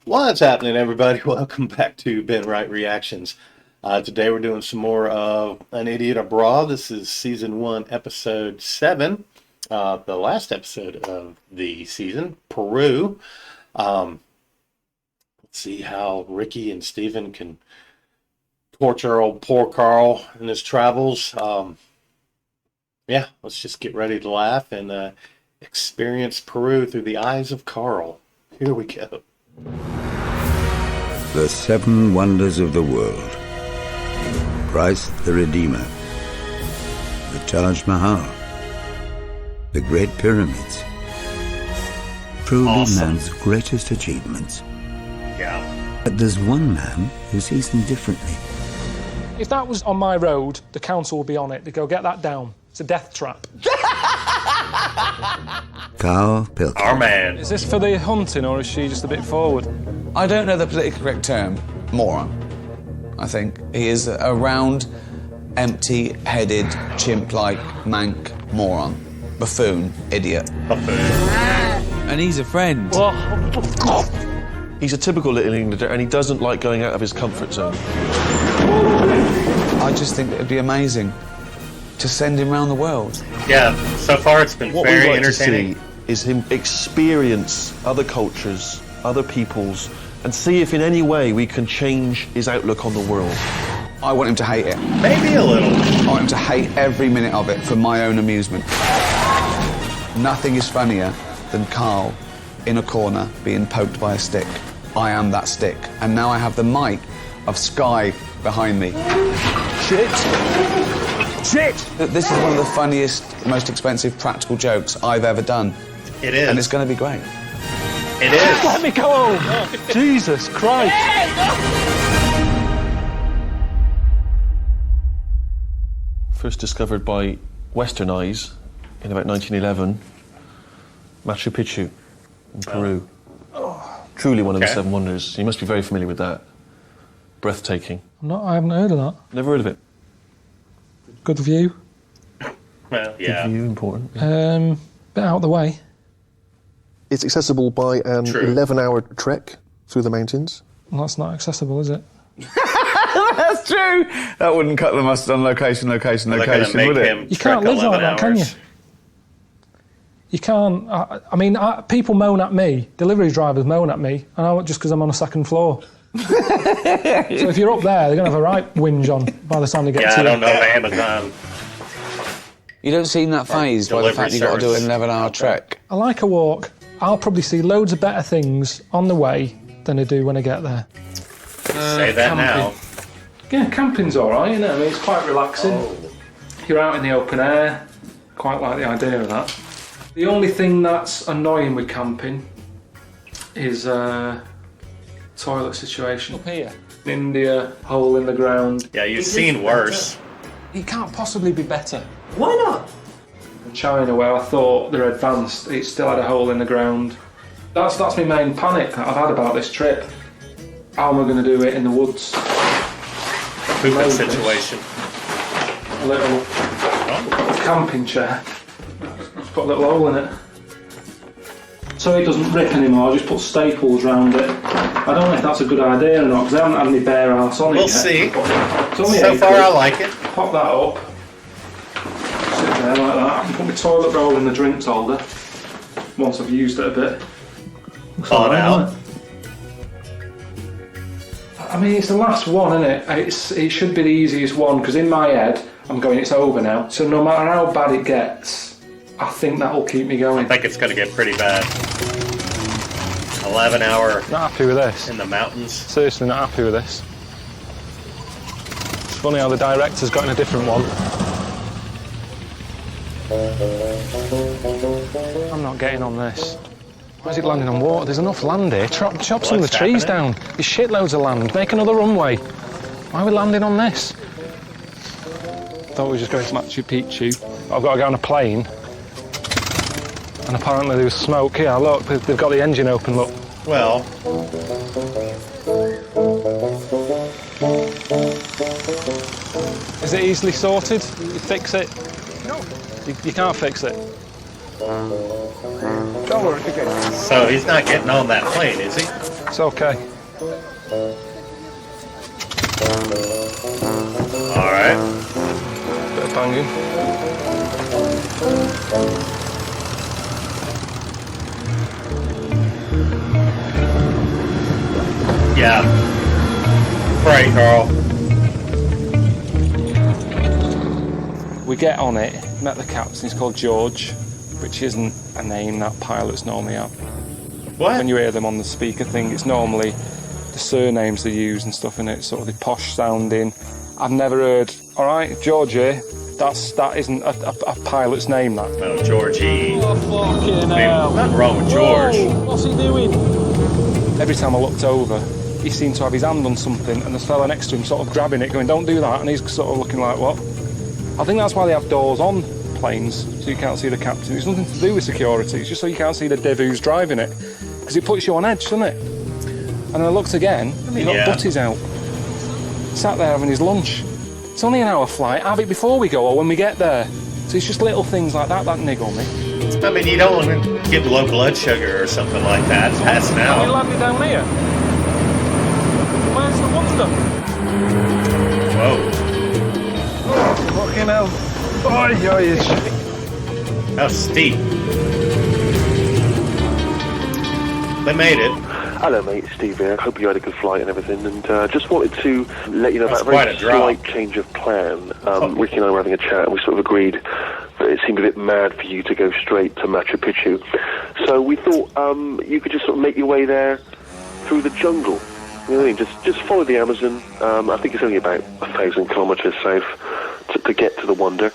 What's happening, everybody? Welcome back to Ben Wright Reactions. Today we're doing some more of An Idiot Abroad. This is Season 1, Episode 7. The last episode of the season, Peru. Let's see how Ricky and Steven can torture old poor Karl in his travels. Yeah, let's just get ready to laugh and experience Peru through the eyes of Karl. Here we go. The Seven Wonders of the World. Christ the Redeemer. The Taj Mahal. The Great Pyramids. Truly Awesome. man's greatest achievements. Yeah. But there's one man who sees them differently. If that was on my road, the council will be on it. They go, get that down. It's a death trap. Karl Pilkington. Our man. Is this for the hunting, or is she just a bit forward? I don't know the politically correct term. Moron, I think. He is a round, empty-headed, chimp-like, mank moron. Buffoon, idiot. Buffoon. And he's a friend. He's a typical Little Englander, and he doesn't like going out of his comfort zone. I just think it'd be amazing to send him around the world. Yeah, so far it's been What very we'd like to entertaining. see is him experience other cultures, other peoples, and see if in any way we can change his outlook on the world. I want him to hate it. Maybe a little. I want him to hate every minute of it for my own amusement. Nothing is funnier than Karl in a corner being poked by a stick. I am that stick, and now I have the might of Sky behind me. Shit! Shit! This is one of the funniest, most expensive practical jokes I've ever done. It is. And it's going to be great. It is. Let me go home! Jesus Christ! First discovered by Western eyes in about 1911, Machu Picchu in Peru. Truly one of the Okay. Seven Wonders. You must be very familiar with that. Breathtaking. I haven't heard of that. Never heard of it. Good view. Well, yeah. Good view, important. Bit out of the way. It's accessible by an True. 11-hour trek through the mountains. Well, that's not accessible, is it? That's true! That wouldn't cut the mustard on location, They're gonna make him You trek can't live 11 like that, can you? hours. You can't. People moan at me. Delivery drivers moan at me, and I just because I'm on a second floor. So if you're up there, they're gonna have a right whinge on by the time they get Yeah, to I you. don't know Amazon. You don't seem that phased by the Delivery fact you've got to do service. an 11-hour trek. I like a walk. I'll probably see loads of better things on the way than I do when I get there. Say that now. Yeah, camping's all right, isn't it? I mean, it's quite relaxing. You're out in the open air. Quite like the idea of that. The only thing that's annoying with camping is toilet situation. Up here, India, hole in the ground. Yeah, you've seen worse. It can't possibly be better. Why not? In China, where I thought they're advanced, it still had a hole in the ground. That's my main panic that I've had about this trip. How am I going to do it in the woods? Pooping Loads. situation. A little camping chair. Just put a little hole in it. So it doesn't rip anymore, I just put staples round it. I don't know if that's a good idea or not, because I haven't had any bare arse on it We'll yet. see. It's only So £8. far, I like it. Pop that up. Sit there like that. I can put my toilet roll in the drinks holder once I've used it a bit. Thaw it out. I mean, it's the last one, isn't it? It should be the easiest one, because in my head, I'm going, it's over now. So no matter how bad it gets, I think that'll keep me going. I think it's going to get pretty bad. 11-hour Not happy with this. in the mountains. Seriously not happy with this. It's funny how the director's got in a different one. I'm not getting on this. Why is it landing on water? There's enough land here. Chop some of the trees down. There's shitloads of land. Make another runway. Why are we landing on this? Thought we were just going to Machu Picchu. I've got to go on a plane. And apparently there was smoke. Yeah, look, they've got the engine open, look. Well, Is it easily sorted? You fix it? No. You can't fix it. so he's not getting on that plane, is he? It's okay. All right. Bit of banging. Yeah. Pray, Carl. We get on it, met the captain, he's called George, which isn't a name that pilots normally have. What? When you hear them on the speaker thing, it's normally the surnames they use and stuff in it, sort of the posh sounding. I've never heard, all right, George here, that isn't a pilot's name, that. Oh, Georgie. Oh, fucking hell. Nothing wrong with George. Whoa, what's he doing? Every time I looked over, he seemed to have his hand on something, and the fella next to him sort of grabbing it, going, don't do that, and he's sort of looking like, what? I think that's why they have doors on planes, so you can't see the captain. It's nothing to do with security, it's just so you can't see the div who's driving it. Because it puts you on edge, doesn't it? And then I looked again, he got butties out. Sat there having his lunch. It's only an hour flight, have it before we go or when we get there. So it's just little things like that niggle me. I mean, you don't want to get low blood sugar or something like that. Passing Can you out. land it down here? Where's the wonder? Whoa. Fucking hell. Oi, oi. How steep. They made it. Hello, mate. Steve here. Hope you had a good flight and everything. And just wanted to let you know That's about a very quite a drop. slight change of plan. Ricky and I were having a chat, and we sort of agreed that it seemed a bit mad for you to go straight to Machu Picchu. So we thought you could just sort of make your way there through the jungle. You know what I mean? Just follow the Amazon. I think it's only about 1,000 kilometres south to get to the wonder.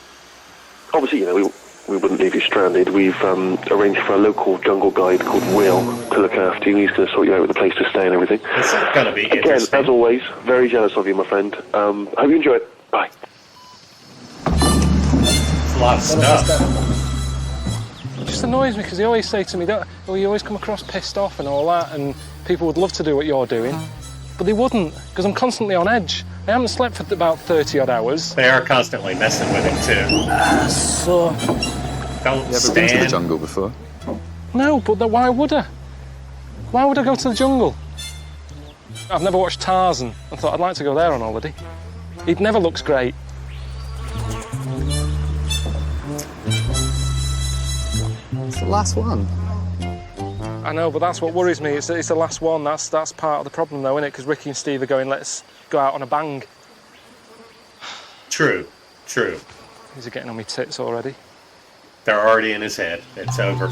Obviously, you know, we wouldn't leave you stranded. We've arranged for a local jungle guide called Will to look after you. He's going to sort you out with a place to stay and everything. This is going to be Again, interesting. as always, very jealous of you, my friend. Hope you enjoy it. Bye. It's a lot of stuff. It just annoys me because they always say to me, oh, you always come across pissed off and all that, and people would love to do what you're doing, but they wouldn't, because I'm constantly on edge. I haven't slept for about 30 odd hours. They are constantly messing with him, too. So... Don't You ever been to the stand. jungle before? No, but why would I? Why would I go to the jungle? I've never watched Tarzan. I thought I'd like to go there on holiday. It never looks great. It's the last one. I know, but that's what worries me. It's the last one. That's part of the problem, though, isn't it? Because Ricky and Steve are going, let's go out on a bang. True. True. These are getting on my tits already. They're already in his head. It's over.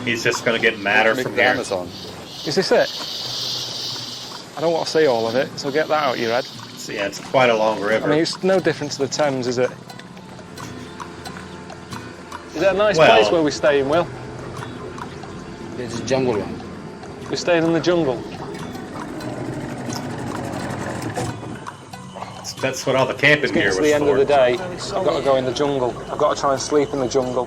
He's just going to get madder from here. Amazon. Is this it? I don't want to see all of it, so get that out of your head. So, yeah, it's quite a long river. I mean, it's no different to the Thames, is it? Is it a nice Well- place where we're staying, Will? It's a jungle one. We're staying in the jungle. That's what all the camping gear It's was the end for. of the day. I've got to go in the jungle. I've got to try and sleep in the jungle.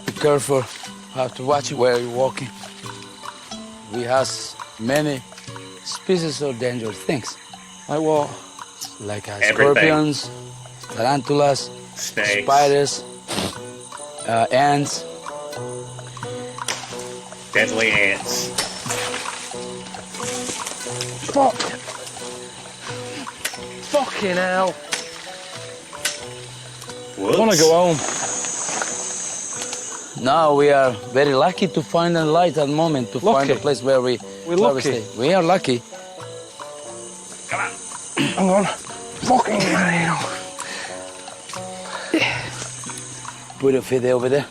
Be careful. You have to watch where you're walking. We have many species of dangerous things, Like what? like Everything. scorpions, tarantulas, Snakes. spiders, ants. Deadly ants. Fuck! Fucking hell! Whoops. I want to go home. Now we are very lucky to find a light at the moment, to find a Lucky? place where we We're where we lucky. stay. We are lucky. Hang on. Fucking hell. Put your feet over there.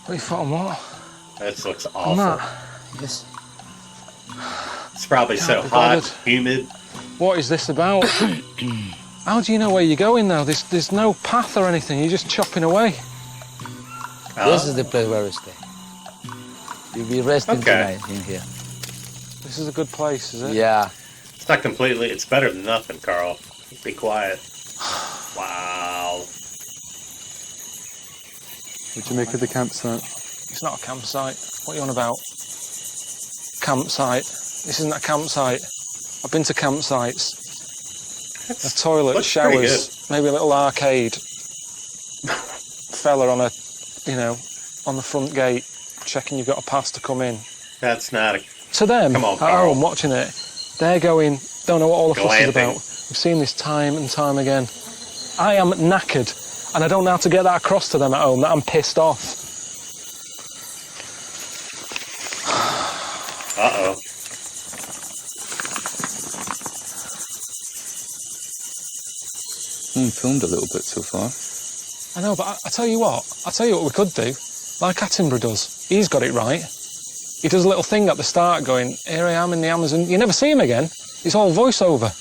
What you thought on what? This looks On awful. that? Yes. It's probably so Can't be hot, bothered. humid. What is this about? How do you know where you're going now? There's no path or anything. You're just chopping away. This is the place where we stay. You'll be resting Okay. tonight in here. This is a good place, is it? Yeah. It's not completely. It's better than nothing, Carl. Be quiet. Wow. What do you make of the campsite? It's not a campsite. What are you on about? Campsite. This isn't a campsite. I've been to campsites. A toilet, looks pretty showers, maybe a little arcade. Fella on a, on the front gate, checking you've got a pass to come in. That's not a... To them, Come on, at Karl. home, watching it, they're going, don't know what all the fuss is Glamping. about. We've seen this time and time again. I am knackered, and I don't know how to get that across to them at home, that I'm pissed off. Uh-oh. Filmed a little bit so far. I know, but I tell you what we could do, like Attenborough does. He's got it right. He does a little thing at the start going, here I am in the Amazon. You never see him again. It's all voiceover.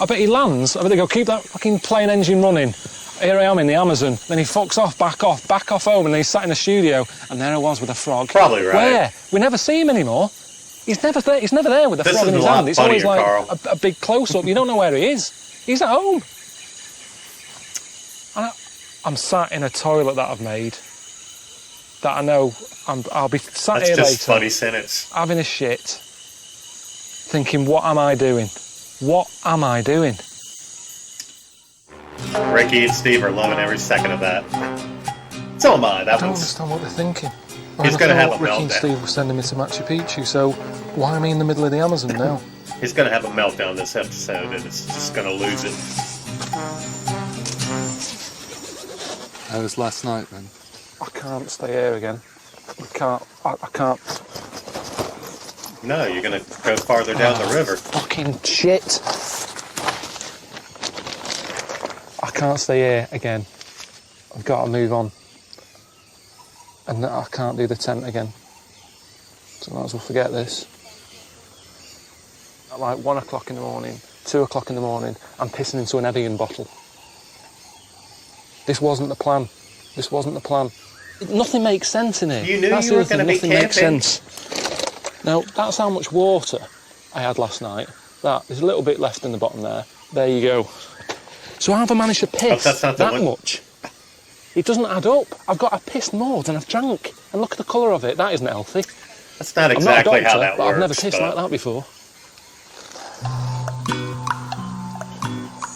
I bet he lands. I bet they go, keep that fucking plane engine running. Here I am in the Amazon. Then he fucks off, back off home, and then he's sat in the studio, and there I was with a frog. Probably right. Where? We never see him anymore. He's never there with the This frog is in a his lot hand. It's always funnier, like Karl. a big close-up. You don't know where he is. He's at home. And I'm sat in a toilet that I've made that I know I'll be sat That's here just later funny sentence. having a shit, thinking, what am I doing? What am I doing? Ricky and Steve are loving every second of that. So am I. I That don't one's... understand what they're thinking. He's I gonna have thought a Ricky and meltdown. Steve were sending me to Machu Picchu, so why am I in the middle of the Amazon now? He's going to have a meltdown this episode, and it's just going to lose it. How was last night then? I can't stay here again. I can't. No, you're going to go farther down the river. Fucking shit. I can't stay here again. I've got to move on. And I can't do the tent again. So I might as well forget this. At like 1 o'clock in the morning, 2 o'clock in the morning, I'm pissing into an Evian bottle. This wasn't the plan. This wasn't the plan. Nothing makes sense in here. You knew That's you the were other thing, gonna be nothing makes camping. sense. Now, that's how much water I had last night. There's a little bit left in the bottom there. There you go. So how have I managed to piss that's not the that one- much? It doesn't add up. I pissed more than I've drank. And look at the colour of it. That isn't healthy. That's not I'm exactly not a doctor, how that but works. I've never pissed but like that before.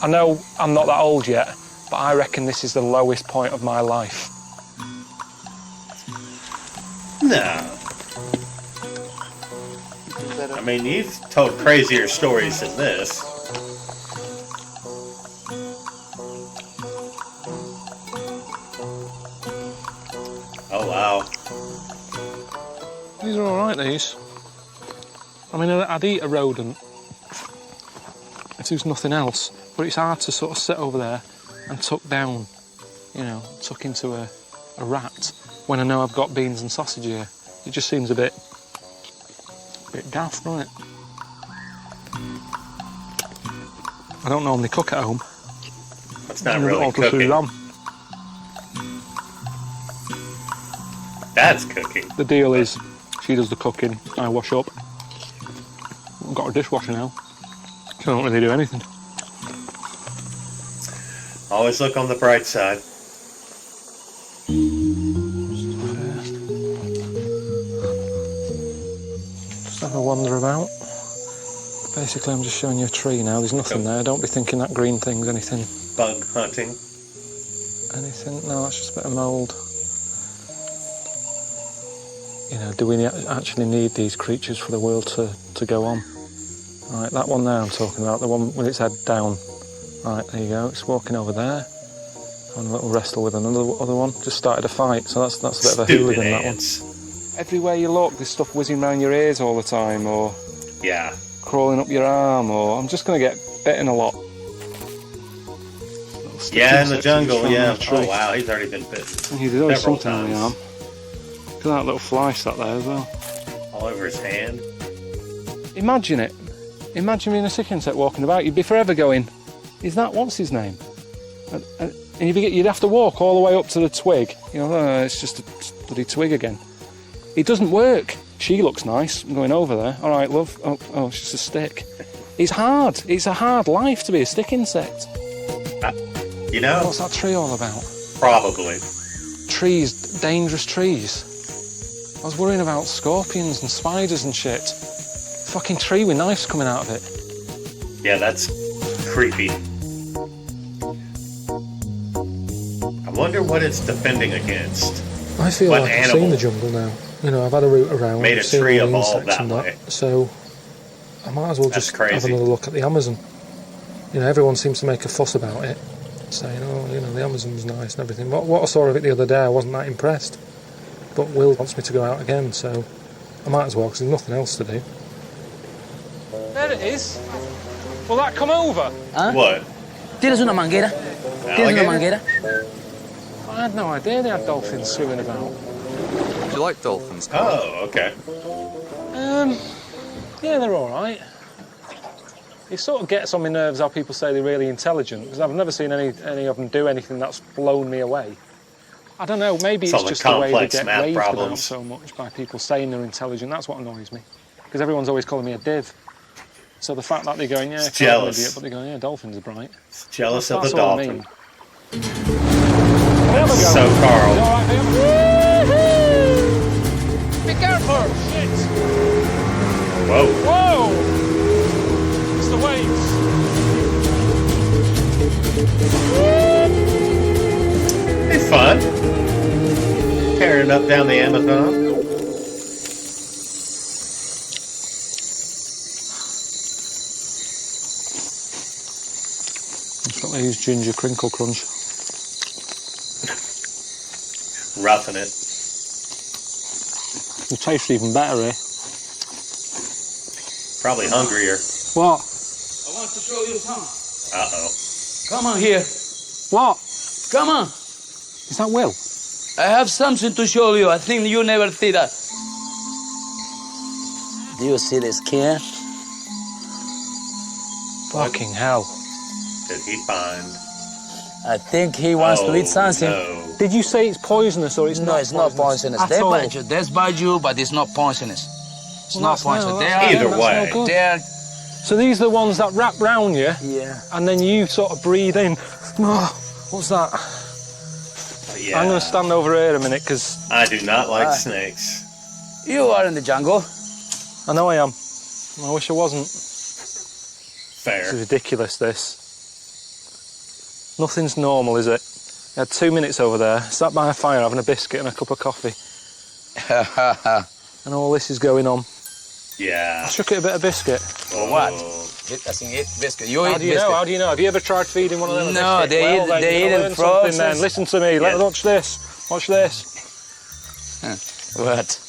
I know I'm not that old yet, but I reckon this is the lowest point of my life. No. I mean, you've told crazier stories than this. Oh, wow. These are all right, these. I mean, I'd eat a rodent if there was nothing else, but it's hard to sort of sit over there and tuck down, you know, tuck into a rat when I know I've got beans and sausage here. It just seems a bit daft, doesn't it? I don't normally cook at home. That's not I'm a bit really awkward to cooking. lamb. That's cooking. The deal is, she does the cooking, I wash up. I've got a dishwasher now, so I don't really do anything. Always look on the bright side. Just have a wander about. Basically, I'm just showing you a tree now. There's nothing there. Don't be thinking that green thing's anything. Bug hunting. Anything? No, it's just a bit of mould. You know, do we actually need these creatures for the world to go on? Right, that one there I'm talking about, the one with its head down. Right, there you go. It's walking over there. Having a little wrestle with another other one. Just started a fight, so that's a bit of a Stupid hooligan, that one. ants. Everywhere you look, there's stuff whizzing around your ears all the time, or Yeah. crawling up your arm, or I'm just going to get bitten a lot. Yeah, in the jungle, yeah. Tree. Oh, wow, he's already been bitten There's always several something on the arm. times. Look at that little fly sat there as well. All over his hand. Imagine it. Imagine being a sick insect walking about. You'd be forever going, is that, what's his name? And you'd have to walk all the way up to the twig. You know, oh, it's just a bloody twig again. It doesn't work. She looks nice. I'm going over there. All right, love. Oh, it's just a stick. It's hard. It's a hard life to be a stick insect. You know, What's that tree all about? probably. Trees, dangerous trees. I was worrying about scorpions and spiders and shit. Fucking tree with knives coming out of it. Yeah, that's creepy. I wonder what it's defending against. I feel What like I've animal seen the jungle now. You know, I've had a route around, made a I've seen tree all the evolve insects that and way? so I might as well That's just crazy. have another look at the Amazon. You know, everyone seems to make a fuss about it, saying, oh, you know, the Amazon's nice and everything. What I saw of it the other day, I wasn't that impressed. But Will wants me to go out again, so I might as well, because there's nothing else to do. There it is. Will that come over? Huh? What? ¿Tienes una manguera? ¿Tienes una Alligator? manguera? I had no idea they had dolphins swimming about. Do you like dolphins? Oh, okay. Yeah, they're all right. It sort of gets on my nerves how people say they're really intelligent, because I've never seen any of them do anything that's blown me away. I don't know, maybe it's Solving just the way they complex get math raved about problems. so much by people saying they're intelligent. That's what annoys me, because everyone's always calling me a div. So the fact that they're going, yeah, It's Carl's an jealous. idiot, but they're going, yeah, dolphins are bright. Jealous of the That's all I dolphin. mean. Have a go. So, You Carl, all right, Be careful! Shit! whoa. Whoa! It's the waves. It's fun. Carrying up down the Amazon. It's got to use ginger crinkle crunch. Roughing it. It tastes even better here. Probably hungrier. What? I want to show you something. Uh-oh. Come on here. What? Come on. Is that Will? I have something to show you. I think you never see that. Do you see the skin? Fucking hell. Did he find? I think he wants to eat something. No. Did you say it's poisonous or it's No, not it's not poisonous. At They all? bite you. They bite you, but it's not poisonous. It's Well, not that's no, poisonous. that's They are. Either that's way. no good. They're. So these are the ones that wrap round you, Yeah. and then you sort of breathe in. Oh, what's that? Yeah. I'm going to stand over here a minute, because I do not like Ah. snakes. You are in the jungle. I know I am. I wish I wasn't. Fair. This is ridiculous, this. Nothing's normal, is it? I had 2 minutes over there, sat by a fire having a biscuit and a cup of coffee, and all this is going on. Yeah. I shook it a bit of biscuit. Oh. What? It doesn't eat biscuit. You How eat do you biscuit. know? How do you know? Have you ever tried feeding one of them a No, biscuit? they Well, eat- then they you're eat gonna it learn something then. frozen. Listen to me. Yeah. Watch this. Watch this. What?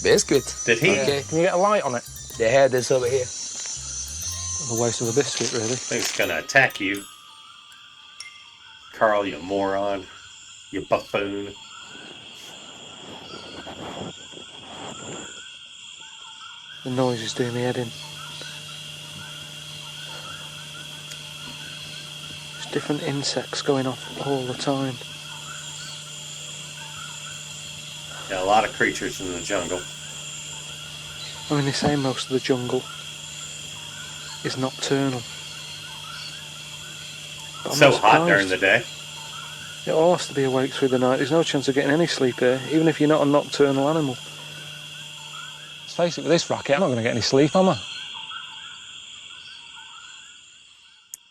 Biscuit. Did he? Okay. Can you get a light on it? The head is over here. The waste of a biscuit, really. I think it's gonna attack you. Carl, you moron. You buffoon. The noise is doing me head in. There's different insects going off all the time. Yeah, a lot of creatures in the jungle. I mean, they say most of the jungle is nocturnal. But I'm So not hot during surprised. the day. It all has to be awake through the night. There's no chance of getting any sleep here, even if you're not a nocturnal animal. Let's face it, with this racket, I'm not going to get any sleep, am I?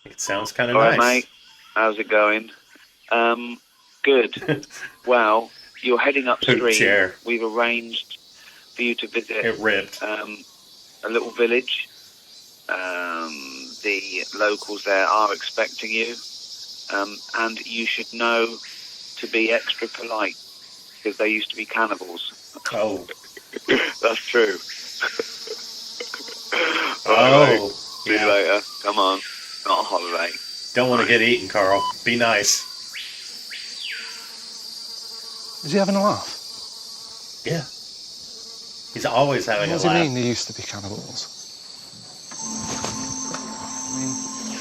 It sounds kind of All nice. right, mate. How's it going? Good. Well, you're heading upstream. chair. We've arranged for you to visit It ripped. a little village. The locals there are expecting you, and you should know to be extra polite because they used to be cannibals. Oh. That's true. Oh. See you Yeah. later. Come on. Not a holiday. Don't want to get eaten, Carl. Be nice. Is he having a laugh? Yeah. He's always having What a does he laugh. mean they used to be cannibals?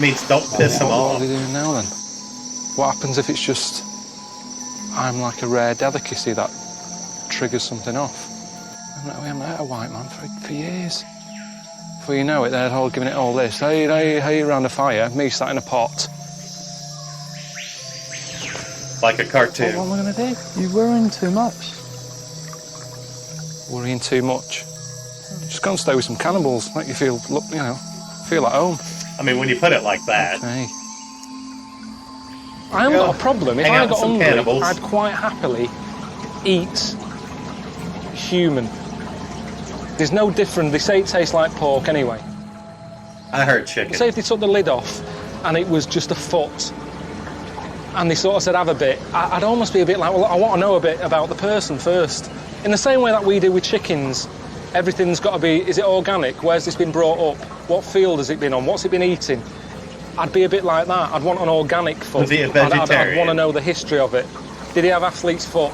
Means don't piss him What are off. they doing now then? What happens if it's just I'm like a rare delicacy that triggers something off? We haven't had a white man for years. Before you know it, they're all giving it all this. Hey, around a fire, me sat in a pot. Like a cartoon. What am I going to do? You're worrying too much. Worrying too much. Just go and stay with some cannibals, make you feel, feel at home. I mean, when you put it like that. Hey. I haven't got a problem. If Hang I out with got some hungry, cannibals. I'd quite happily eats human. There's no different. They say it tastes like pork anyway. I heard chicken. Say if they took the lid off and it was just a foot and they sort of said, have a bit, I'd almost be a bit like, well, I want to know a bit about the person first. In the same way that we do with chickens, everything's got to be, is it organic? Where's this been brought up? What field has it been on? What's it been eating? I'd be a bit like that. I'd want an organic foot. Was he a vegetarian? I'd want to know the history of it. Did he have athlete's foot?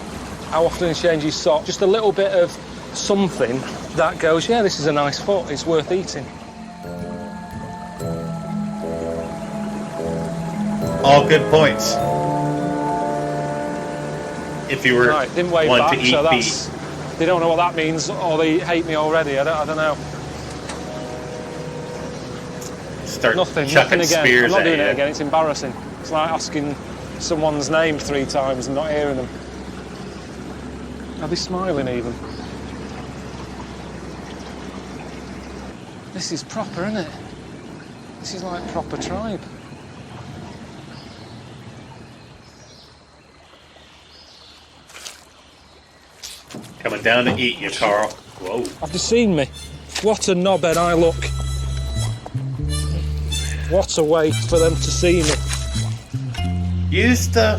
How often did he change his sock? Just a little bit of something that goes, yeah, this is a nice foot, it's worth eating. All good points. If you were Right, didn't wave one back, to eat so beef. that's... They don't know what that means, or they hate me already, I don't know. Start Nothing chucking again. spears I'm not at doing you. it again, it's embarrassing. It's like asking someone's name 3 times and not hearing them. Are they smiling even? This is proper, isn't it? This is like proper tribe. Coming down to eat you, Carl. Whoa. Have you seen me? What a knobhead I look. What a way for them to see me. Use the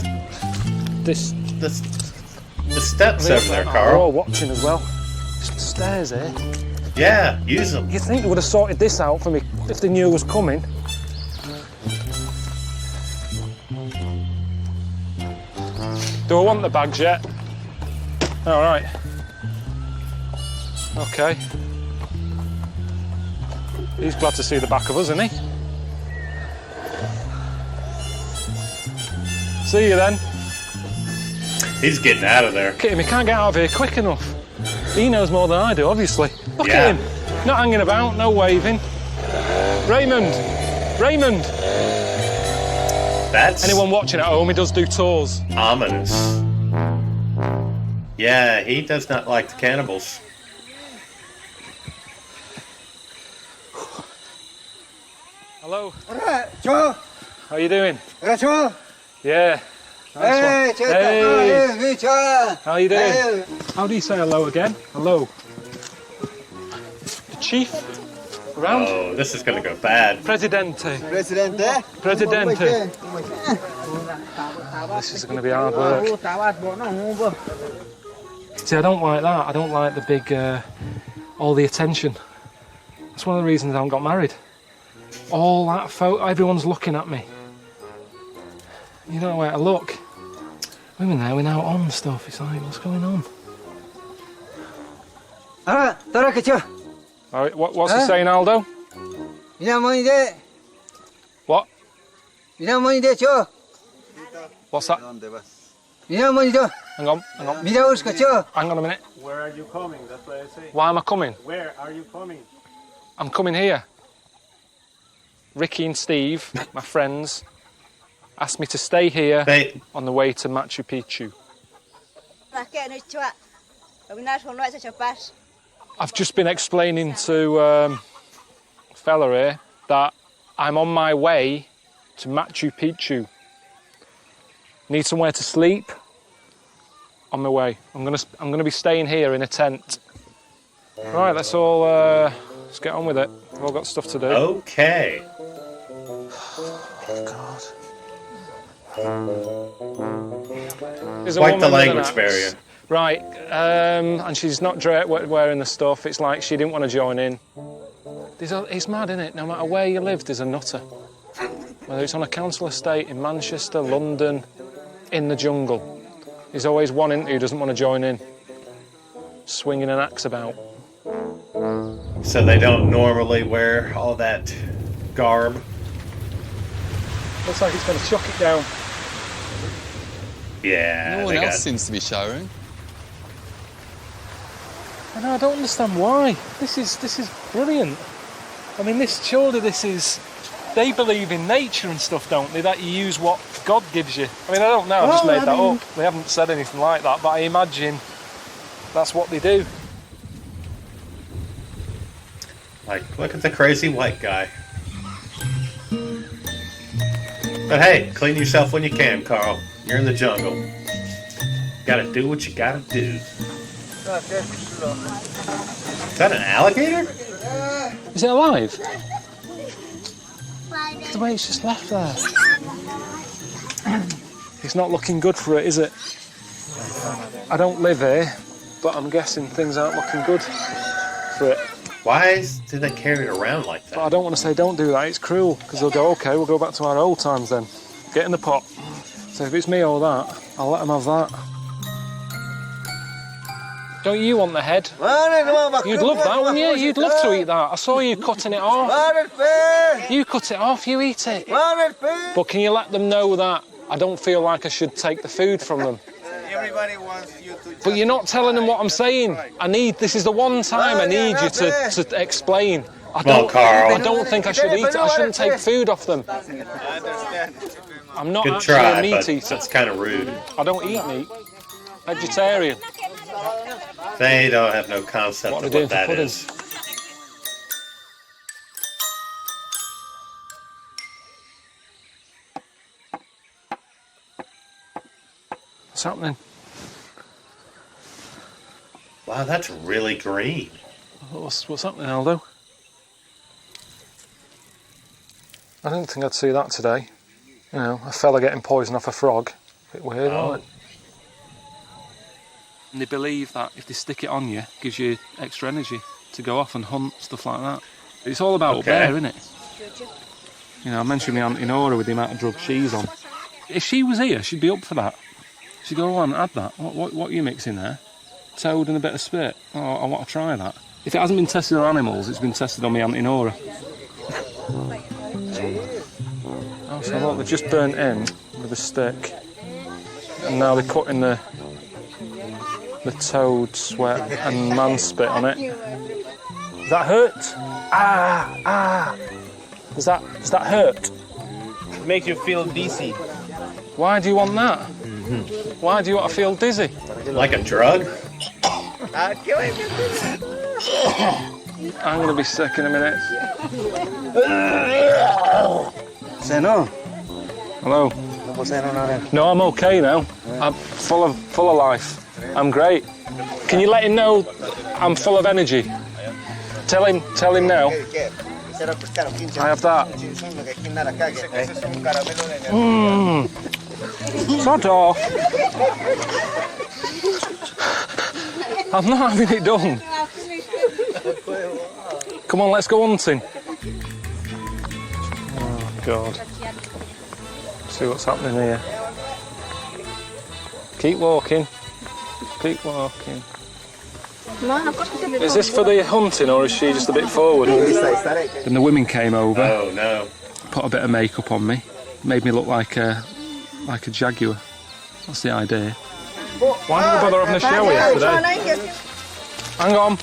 steps over there, We're Carl. all watching as well. Just the stairs here. Yeah, use them. You'd think they would have sorted this out for me if they knew I was coming. Do I want the bags yet? All right. Okay. He's glad to see the back of us, isn't he? See you then. He's getting out of there. Look at him, he can't get out of here quick enough. He knows more than I do, obviously. Look Yeah. at him. Not hanging about, no waving. Raymond! Raymond! That's Anyone watching at home, he does do tours. ominous. Yeah, he does not like the cannibals. Hello. Cho, How you doing? cho. Yeah. Nice one. Hey. How you doing? How do you say hello again? Hello. The chief? Around? Oh, this is going to go bad. Presidente. Presidente. Presidente. This is going to be hard work. See, I don't like that. I don't like the big, all the attention. That's one of the reasons I haven't got married. All that everyone's looking at me. You don't know where to look. Women there, we're now on stuff. It's like, what's going on? All right, what's he saying, Aldo? What? What's that? Hang on. Hang on a minute. Where are you coming? That's what I say. Why am I coming? Where are you coming? I'm coming here. Ricky and Steve, my friends, asked me to stay here on the way to Machu Picchu. I've just been explaining to a fella here that I'm on my way to Machu Picchu. Need somewhere to sleep. On my way. I'm gonna be staying here in a tent. Right, let's let's get on with it. We've all got stuff to do. Okay. God. There's a Quite woman the with an language axe. barrier. Right, and she's not wearing the stuff. It's like she didn't want to join in. It's mad, isn't it? No matter where you live, there's a nutter. Whether it's on a council estate in Manchester, London, in the jungle. There's always one who doesn't want to join in, swinging an axe about. So they don't normally wear all that garb. Looks like it's going to chuck it down. Yeah. No one else seems to be showering. And I don't understand why. This is brilliant. I mean, surely this is. They believe in nature and stuff, don't they? That you use what God gives you. I mean, I don't know. I just made that up. They haven't said anything like that, but I imagine that's what they do. Like, look at the crazy white guy. But hey, clean yourself when you can, Carl. You're in the jungle. Gotta do what you gotta do. Is that an alligator? Is it alive? The way it's just left there. It's not looking good for it, is it? I don't live here, but I'm guessing things aren't looking good for it. Why do they carry it around like But I that? don't want to say don't do that, it's cruel, because they'll go, OK, we'll go back to our old times then. Get in the pot. So if it's me or that, I'll let them have that. Don't you want the head? You'd love that, wouldn't you? You'd love to eat that. I saw you cutting it off. You cut it off, you eat it. But can you let them know that I don't feel like I should take the food from them? Everybody wants you to... But you're not telling them what I'm saying. This is the one time I need you to explain. Well, Karl. I don't think I should eat it. I shouldn't take food off them. I understand. I'm not Good actually try, a meat but eater. that's kind of rude. I don't eat meat. Vegetarian. They don't have no concept What are of they what doing that for pudding? is. What's happening? Wow, that's really green. What's happening, Aldo? I didn't think I'd see that today. You know, a fella getting poisoned off a frog. Bit weird, isn't it? And they believe that if they stick it on you, it gives you extra energy to go off and hunt, stuff like that. It's all about up there, isn't it? You know, I mentioned my Auntie Nora with the amount of drugs she's on. If she was here, she'd be up for that. She'd go, on, add that. What are you mixing there? Toad and a bit of spit. Oh, I want to try that. If it hasn't been tested on animals, it's been tested on my Auntie Nora. Oh, so look, they've just burnt in with a stick. And now they're putting the toad sweat and man spit on it. Does that hurt? Ah! Does that hurt? It makes you feel dizzy. Why do you want that? Why do you want to feel dizzy? Like a drug? I'm going to be sick in a minute. Hello. No, I'm okay now. I'm full of life. I'm great. Can you let him know I'm full of energy? Tell him now. I have that. Sod off. I'm not having it done. Come on, let's go hunting. Oh, God. See what's happening here. Keep walking. Keep walking. Is this for the hunting or is she just a bit forward? Then the women came over. Oh, no. Put a bit of makeup on me. Made me look like a jaguar. That's the idea. Why didn't we bother having a shower yesterday? Hang on.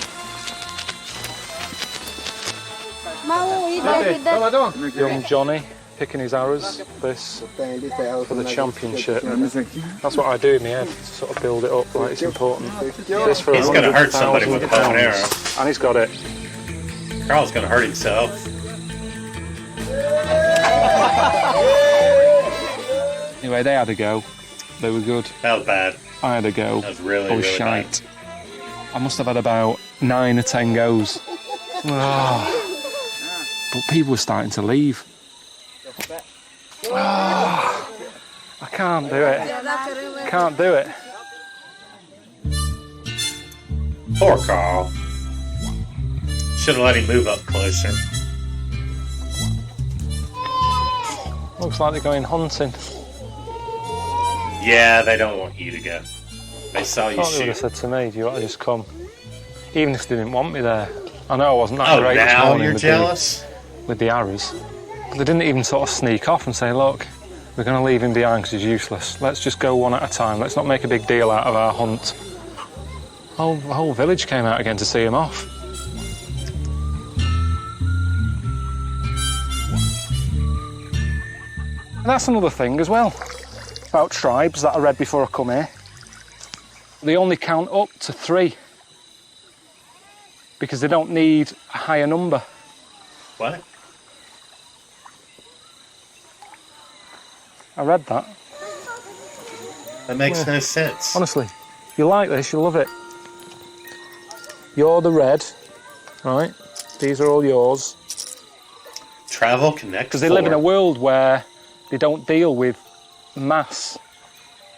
Young Johnny picking his arrows. This for the championship. That's what I do in my head, to sort of build it up like it's important. This for He's going to hurt somebody with a bow and arrow. And he's got it. Karl's going to hurt himself. Anyway, they had a go. They were good. That was bad. I had a go. That was really, I was really shite. I must have had about 9 or 10 goes. But people were starting to leave. I can't do it. Can't do it. Poor Karl. Should have let him move up closer. Looks like they're going hunting. Yeah, they don't want you to go. They saw you I thought they would have shoot. said to me, do you want to just come? Even if they didn't want me there. I know I wasn't that Oh, great this now morning you're jealous? with the arrows. But they didn't even sort of sneak off and say, look, we're going to leave him behind because he's useless. Let's just go one at a time. Let's not make a big deal out of our hunt. The whole village came out again to see him off. And that's another thing as well about tribes that I read before I come here. They only count up to 3 because they don't need a higher number. What? I read that. That makes no sense. Honestly, if you like this, you'll love it. You're the red, right? These are all yours. Travel, connect, Because they live in a world where they don't deal with mass.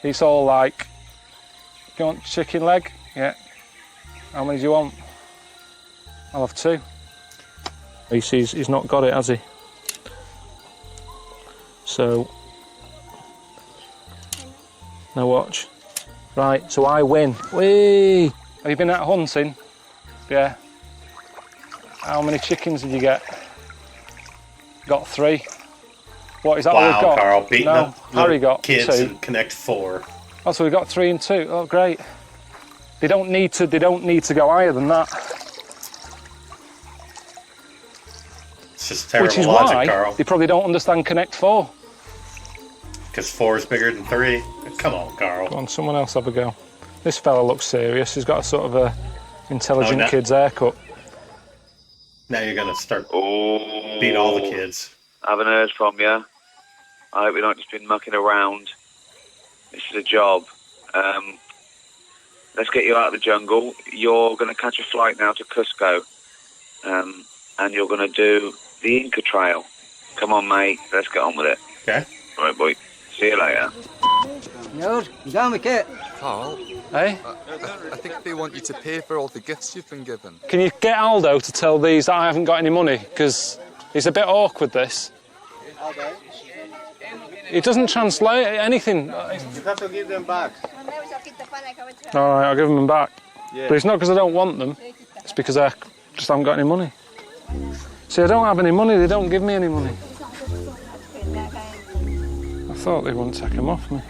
It's all like, you want chicken leg? Yeah. How many do you want? I'll have 2. He's not got it, has he? So, now watch. Right, so I win. Whee! Have you been out hunting? Yeah. How many chickens did you get? Got 3. What is that? All we've Wow, got? Karl, beating No, up Harry got kids 2. and connect 4. Oh, so we got 3 and 2. Oh, great. They don't need to go higher than that. It's just terrible Which is logic, why Karl. they probably don't understand Connect 4. Because 4 is bigger than 3. Come on, Karl. Go on, someone else have a go. This fella looks serious. He's got a sort of a intelligent no. kid's haircut. Now you're going to start beat all the kids. I haven't heard from you. I hope you've not just been mucking around. This is a job. Let's get you out of the jungle. You're going to catch a flight now to Cusco. And you're going to do the Inca Trail. Come on, mate. Let's get on with it. Okay. All right, boy. See you later. Karl, Hey? I think they want you to pay for all the gifts you've been given. Can you get Aldo to tell these that I haven't got any money? Because it's a bit awkward, this. It doesn't translate anything. You have to give them back. All right, I'll give them back. Yeah. But it's not because I don't want them. It's because I just haven't got any money. See, I don't have any money. They don't give me any money. I thought they wouldn't take them off me.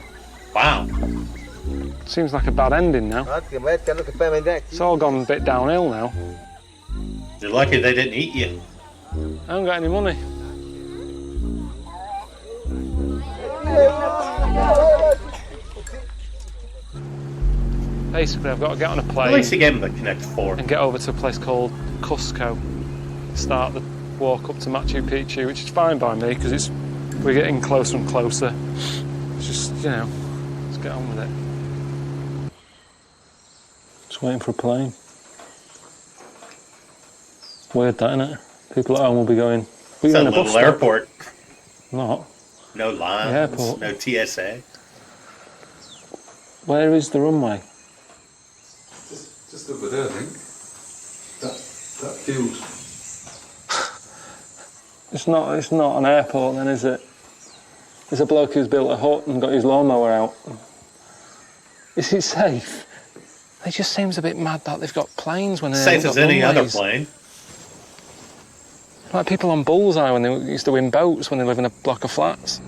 Wow. Seems like a bad ending now. It's all gone a bit downhill now. You're lucky they didn't eat you. I haven't got any money. Basically, I've got to get on a plane. At least he gave him the Connect 4. And get over to a place called Cusco. Start the walk up to Machu Picchu, which is fine by me because we're getting closer and closer. It's just, let's get on with it. Just waiting for a plane. Weird that, isn't it? People at home will be going, we're It's a in a bus little stop. airport. Not. No lines, Airport. no TSA. Where is the runway? Just over there, I think. That field. It's not an airport then, is it? There's a bloke who's built a hut and got his lawnmower out. Is it safe? It just seems a bit mad that they've got planes when they Safe haven't as got any other runways. plane. Like people on Bullseye when they used to win boats when they live in a block of flats.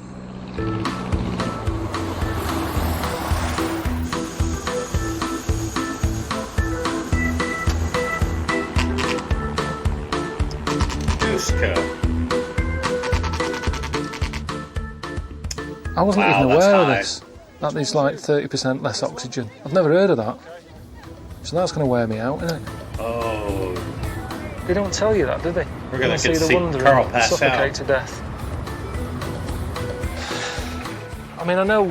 Cusco. I wasn't Wow, even that's aware of high. this. That there's like 30% less oxygen. I've never heard of that. So that's going to wear me out, isn't it? Oh, They don't tell you that, do they? we're going to see get to the see wonder Karl and pass suffocate out. to death. I mean, I know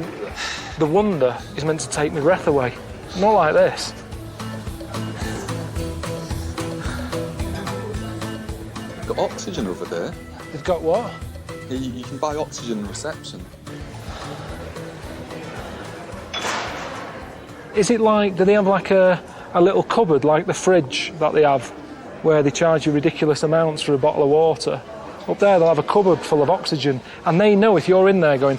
the wonder is meant to take my breath away. Not like this. Got oxygen over there. They've got what? You can buy oxygen reception. Is it like, do they have like a little cupboard like the fridge that they have where they charge you ridiculous amounts for a bottle of water? Up there they'll have a cupboard full of oxygen and they know if you're in there going,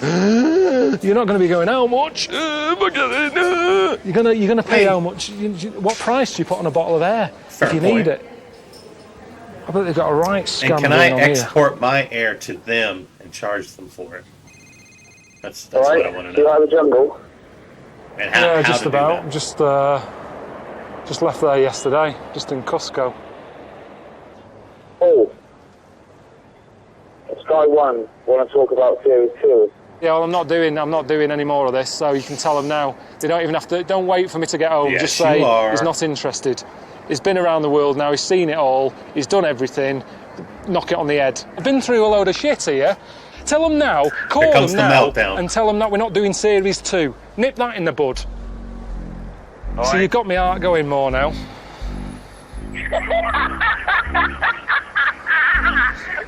you're not going to be going, how much? You're going to pay how much? What price do you put on a bottle of air Fair if you point. need it? I bet they've got a right scam And can going I on here. export my air to them and charge them for it? That's All right, what I want to see you know. out of the jungle. And how, Yeah, how just to do about. that. Just left there yesterday, just in Cusco. Oh. Sky One, want to talk about Series 2. Yeah, well, I'm not doing any more of this, so you can tell them now. They don't even have to. Don't wait for me to get home. Yes, Just say you are. he's not interested. He's been around the world now. He's seen it all. He's done everything. Knock it on the head. I've been through a load of shit here. Tell them now, call Here comes them the now, meltdown. and tell them that we're not doing series 2. Nip that in the bud. So you've got my heart going more now.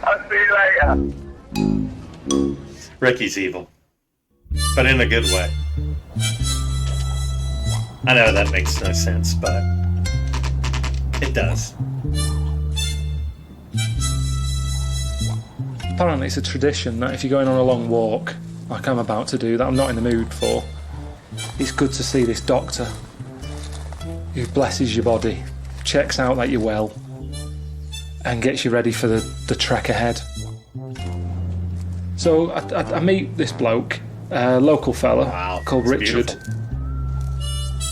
I'll see you later. Ricky's evil, but in a good way. I know that makes no sense, but it does. Apparently it's a tradition that if you're going on a long walk, like I'm about to do, that I'm not in the mood for, it's good to see this doctor who blesses your body, checks out that you're well, and gets you ready for the trek ahead. So I meet this bloke, a local fella called Richard. Beautiful.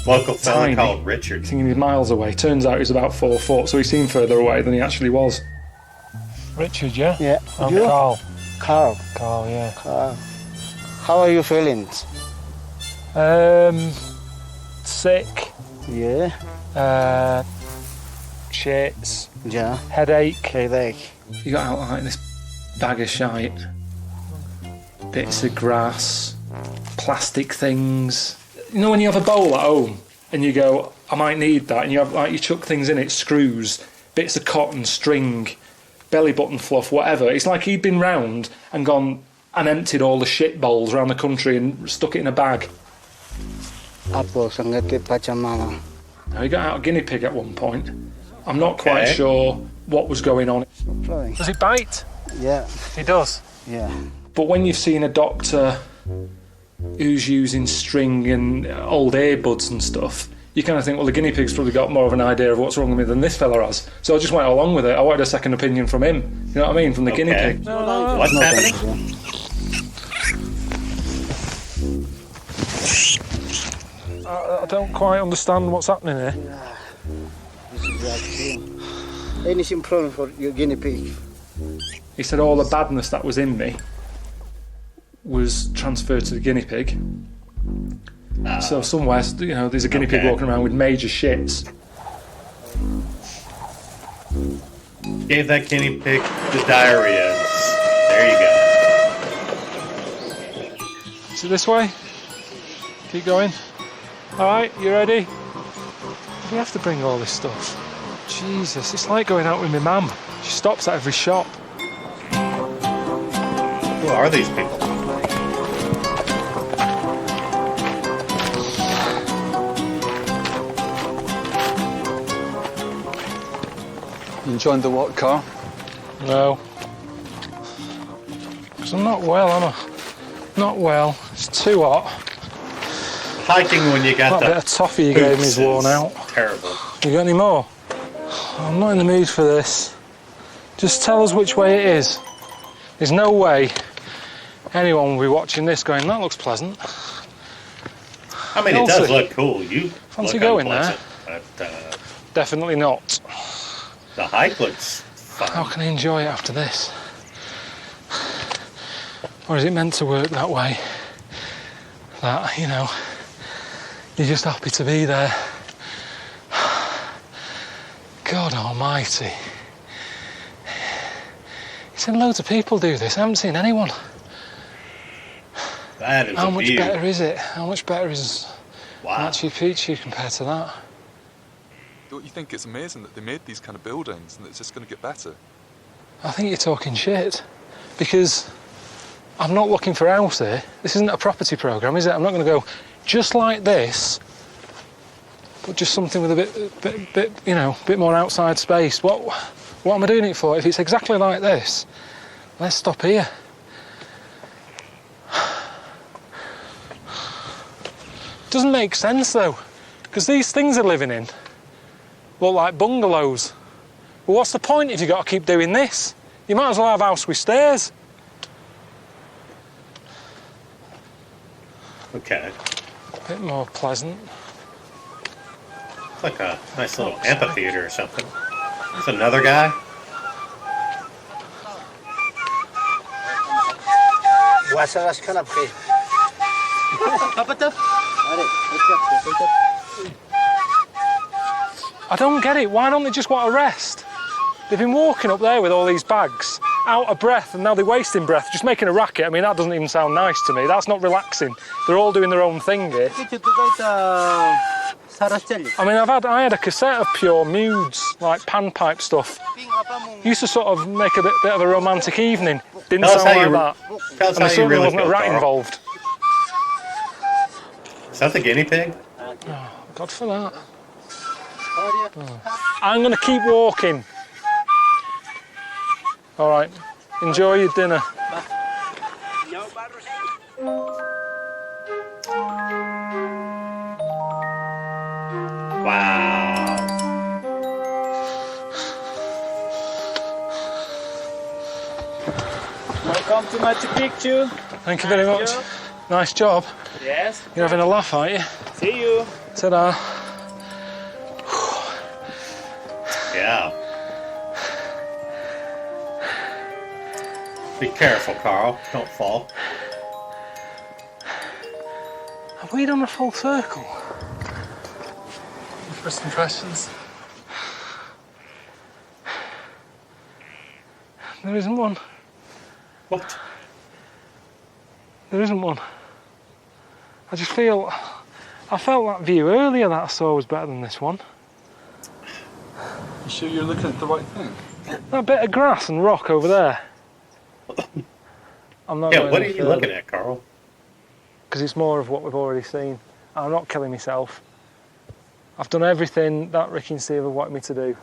Local fella Tiny, called Richard. thinking he's miles away. Turns out he's about 4 foot, so he seemed further away than he actually was. Richard, yeah? Yeah. I'm You? Karl. Karl. Karl, yeah. Karl. How are you feeling? Sick. Yeah. Shits. Yeah. Headache. Headache. You got out like this bag of shite, bits of grass, plastic things. You know when you have a bowl at home and you go, I might need that, and you have like you chuck things in it, screws, bits of cotton, string, belly button fluff, whatever. It's like he'd been round and gone and emptied all the shit bowls around the country and stuck it in a bag. Apo sangat ke pachamama. Now he got out a guinea pig at one point. I'm not quite sure what was going on. Does it bite? Yeah. He does? Yeah. But when you've seen a doctor who's using string and old earbuds and stuff, you kind of think, well, the guinea pig's probably got more of an idea of what's wrong with me than this fella has. So I just went along with it. I wanted a second opinion from him. You know what I mean? From the guinea pig. What's happening? I don't quite understand what's happening here. This is vaccine. Anything problem for your guinea pig? He said all the badness that was in me was transferred to the guinea pig. So somewhere, you know, there's a guinea pig walking around with major shits. Gave that guinea pig the diarrhea. There you go. Is it this way? Keep going. Alright, you ready? We have to bring all this stuff. Jesus, it's like going out with my mum. She stops at every shop. Who are these people? You enjoying the walk, Karl? No. Because I'm not well, am I? Not well. It's too hot. Hiking when you got that bit of toffee you gave me is worn out. Terrible. You got any more? I'm not in the mood for this. Just tell us which way it is. There's no way anyone will be watching this going, that looks pleasant. I mean, it does look cool. You fancy look going there? but, Definitely not. the hike looks fun. How can I enjoy it after this? Or is it meant to work that way? That, you know, you're just happy to be there. God almighty. You've seen loads of people do this. I haven't seen anyone. That is How a much view. better is it? How much better is Wow. Machu Picchu compared to that? Don't you think it's amazing that they made these kind of buildings and it's just going to get better? I think you're talking shit. Because I'm not looking for a house here. This isn't a property programme, is it? I'm not going to go just like this, but just something with a bit, you know, bit more outside space. What am I doing it for? If it's exactly like this, let's stop here. Doesn't make sense though, because these things are living in look like bungalows. Well, what's the point if you've got to keep doing this? You might as well have a house with stairs. Okay. A bit more pleasant. It's like a nice little amphitheater or something. There's another guy. I don't get it. Why don't they just want to rest? They've been walking up there with all these bags out of breath and now they're wasting breath, just making a racket. I mean, that doesn't even sound nice to me. That's not relaxing. They're all doing their own thing here. I mean, I had a cassette of pure moods, like panpipe stuff. Used to sort of make a bit of a romantic evening. Didn't sound like that. Tell us And there how you certainly really wasn't a feel, rat Karl. involved. Is that the guinea pig? Oh, God for that. Oh. I'm going to keep walking. All right, enjoy your dinner. Wow. Welcome to Machu Picchu. Thank you very much. Nice job. Yes. You're having a laugh, aren't you? See you. Ta-da. Yeah. Be careful, Karl. Don't fall. Have we done a full circle? First impressions. There isn't one. What? There isn't one. I just feel... I felt that view earlier that I saw was better than this one. You sure you're looking at the right thing? That bit of grass and rock over there. I'm not Yeah, going what are any you further. looking at, Karl? Because it's more of what we've already seen. I'm not killing myself. I've done everything that Ricky and Steve have wanted me to do.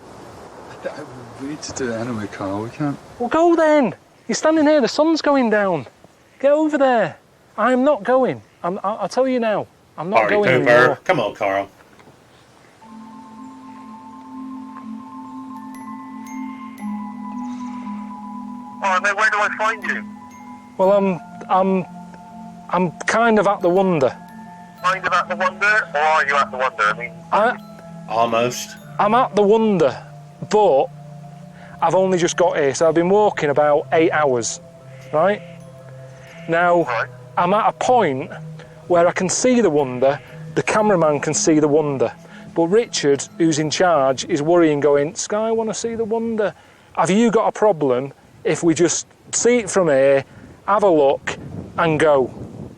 We need to do it anyway, Karl. We can't. Well, go then. You're standing here, the sun's going down. Get over there. I'm not going. I'll tell you now. I'm not Party going pooper. anymore. Come on, Karl. Oh, no, where do I find you? Well, I'm kind of at the wonder. Kind of at the wonder, or are you at the wonder? I mean, Almost. I'm at the wonder, but I've only just got here, so I've been walking about 8 hours, right? Now, I'm at a point where I can see the wonder, the cameraman can see the wonder, but Richard, who's in charge, is worrying, going, Sky, I want to see the wonder. Have you got a problem if we just see it from here, have a look, and go?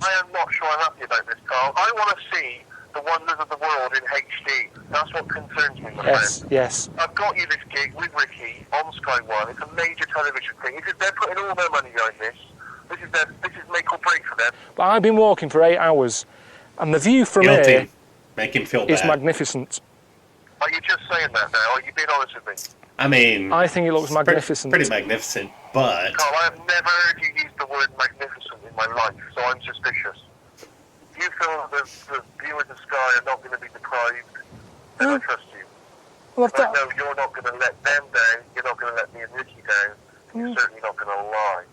I am not sure I'm happy about this, Karl. I want to see the wonders of the world in HD. That's what concerns me, my Yes, friend. yes. I've got you this gig with Ricky on Sky One. It's a major television thing. They're putting all their money behind this. This is make or break for them. But I've been walking for 8 hours, and the view from Guilty. here Make him feel is bad. magnificent. Are you just saying that now? Are you being honest with me? I mean, I think it looks magnificent. Pretty magnificent, but Karl, I have never heard you use the word magnificent in my life, so I'm suspicious. Do you feel that the viewers of Sky are not going to be deprived? Then I trust you. Well, I know you're not going to let them down, you're not going to let me and Ricky down, you're certainly not going to lie.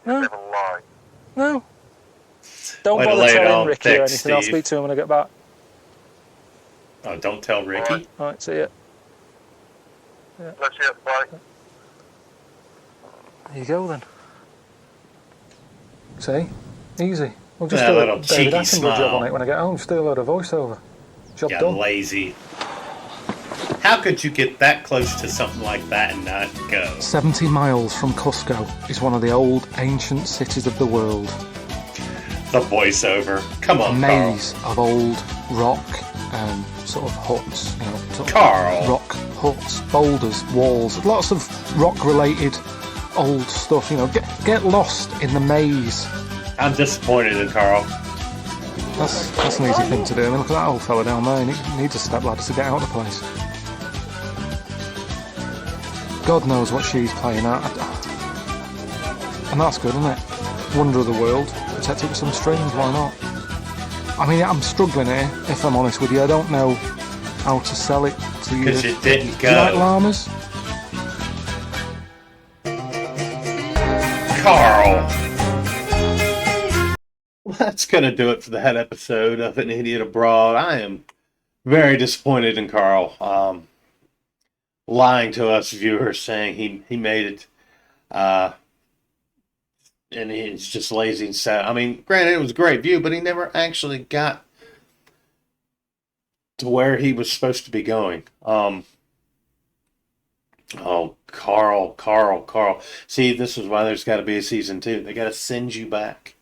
No. Never lie. No. Don't Way to bother lay it telling on Ricky or thick, anything. I'll Steve. speak to him when I get back. oh, don't tell Ricky. All right, see ya. Let's see it. Bye. There you go then. See? Easy. We'll just That do a little David cheeky Attenborough job smile. on it when I get home. Just do a load of voiceover. Job Yeah, done. lazy. How could you get that close to something like that and not go? 70 miles from Cusco is one of the old ancient cities of the world. The voiceover. Come A on, Karl. maze of old rock sort of huts, you know, sort of Karl. rock huts, boulders, walls, lots of rock-related old stuff. You know, get lost in the maze. I'm disappointed in Karl. That's an easy thing to do. I mean, look at that old fella down there. He needs a step ladder to get out of the place. God knows what she's playing at. And that's good, isn't it? Wonder of the world. Protect it with some strings, why not? I mean, I'm struggling here, if I'm honest with you. I don't know how to sell it to you. Because you didn't Do you like go. llamas? Karl. Well, that's going to do it for that episode of An Idiot Abroad. I am very disappointed in Karl. Lying to us viewers, saying he made it. And he's just lazy and sad. I mean, granted, it was a great view, but he never actually got to where he was supposed to be going. Oh, Carl. See, this is why there's got to be a season 2. They got to send you back.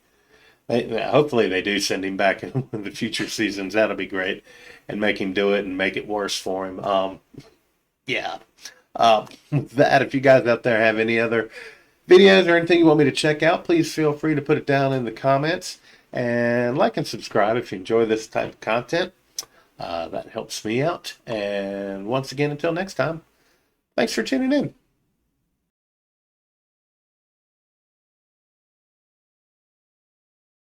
Hopefully they do send him back in the future seasons. That'll be great, and make him do it and make it worse for him. Yeah. With that, if you guys out there have any other videos or anything you want me to check out, please feel free to put it down in the comments, and like and subscribe if you enjoy this type of content. That helps me out. And once again, until next time, thanks for tuning in.